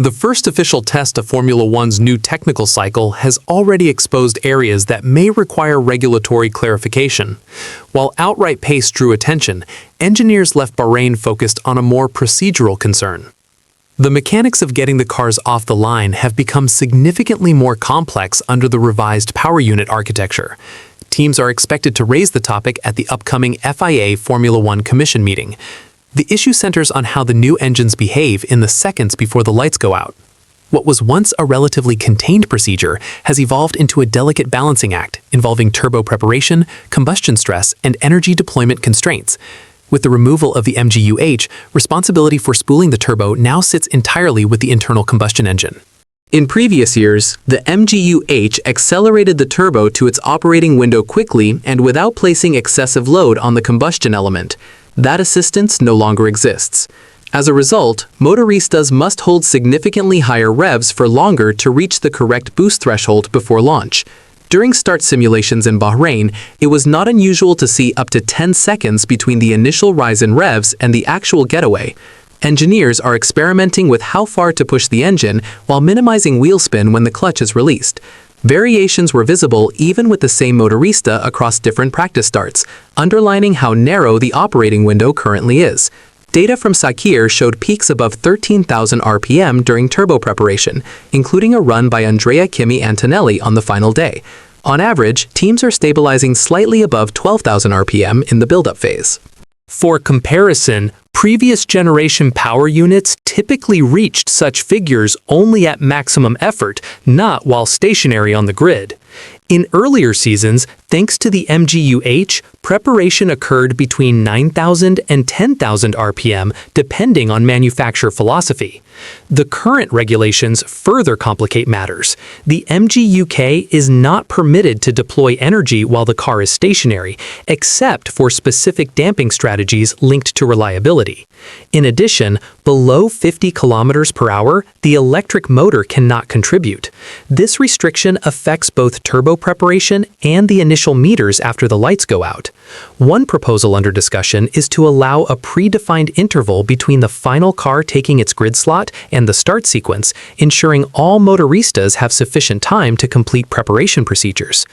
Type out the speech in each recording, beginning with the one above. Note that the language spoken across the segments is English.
The first official test of Formula One's new technical cycle has already exposed areas that may require regulatory clarification. While outright pace drew attention, engineers left Bahrain focused on a more procedural concern. The mechanics of getting the cars off the line have become significantly more complex under the revised power unit architecture. Teams are expected to raise the topic at the upcoming FIA Formula One Commission meeting. The issue centers on how the new engines behave in the seconds before the lights go out. What was once a relatively contained procedure has evolved into a delicate balancing act involving turbo preparation, combustion stress, and energy deployment constraints. With the removal of the MGU-H, responsibility for spooling the turbo now sits entirely with the internal combustion engine. In previous years, the MGU-H accelerated the turbo to its operating window quickly and without placing excessive load on the combustion element. That assistance no longer exists. As a result, motoristas must hold significantly higher revs for longer to reach the correct boost threshold before launch. During start simulations in Bahrain, it was not unusual to see up to 10 seconds between the initial rise in revs and the actual getaway. Engineers are experimenting with how far to push the engine while minimizing wheel spin when the clutch is released. Variations were visible even with the same motorista across different practice starts, underlining how narrow the operating window currently is. Data from Sakir showed peaks above 13,000 RPM during turbo preparation, including a run by Andrea Kimi Antonelli on the final day. On average, teams are stabilizing slightly above 12,000 RPM in the build-up phase. For comparison, previous generation power units typically reached such figures only at maximum effort, not while stationary on the grid. In earlier seasons, thanks to the MGU-H, preparation occurred between 9,000 and 10,000 RPM, depending on manufacturer philosophy. The current regulations further complicate matters. The MGU-K is not permitted to deploy energy while the car is stationary, except for specific damping strategies linked to reliability. In addition, below 50 kilometers per hour, the electric motor cannot contribute. This restriction affects both turbo preparation and the initial meters after the lights go out. One proposal under discussion is to allow a predefined interval between the final car taking its grid slot and the start sequence, ensuring all motoristas have sufficient time to complete preparation procedures.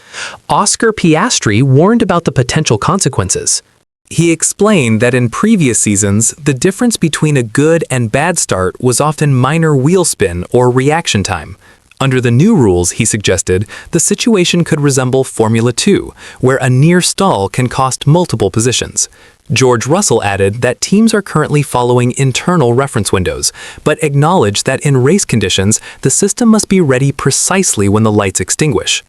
Oscar Piastri warned about the potential consequences. He explained that in previous seasons, the difference between a good and bad start was often minor wheel spin or reaction time. Under the new rules, he suggested, the situation could resemble Formula 2, where a near stall can cost multiple positions. George Russell added that teams are currently following internal reference windows, but acknowledged that in race conditions, the system must be ready precisely when the lights extinguish.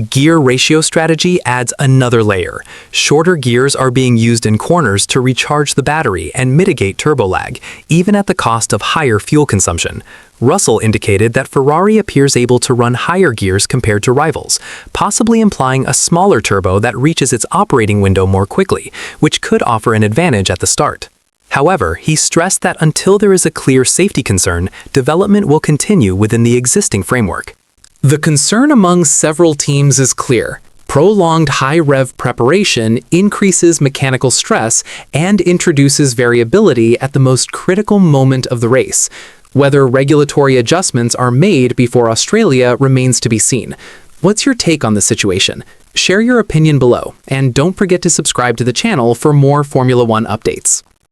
Gear ratio strategy adds another layer. Shorter gears are being used in corners to recharge the battery and mitigate turbo lag, even at the cost of higher fuel consumption. Russell indicated that Ferrari appears able to run higher gears compared to rivals, possibly implying a smaller turbo that reaches its operating window more quickly, which could offer an advantage at the start. However, he stressed that until there is a clear safety concern, development will continue within the existing framework. The concern among several teams is clear. Prolonged high-rev preparation increases mechanical stress and introduces variability at the most critical moment of the race. Whether regulatory adjustments are made before Australia remains to be seen. What's your take on the situation? Share your opinion below, and don't forget to subscribe to the channel for more Formula One updates.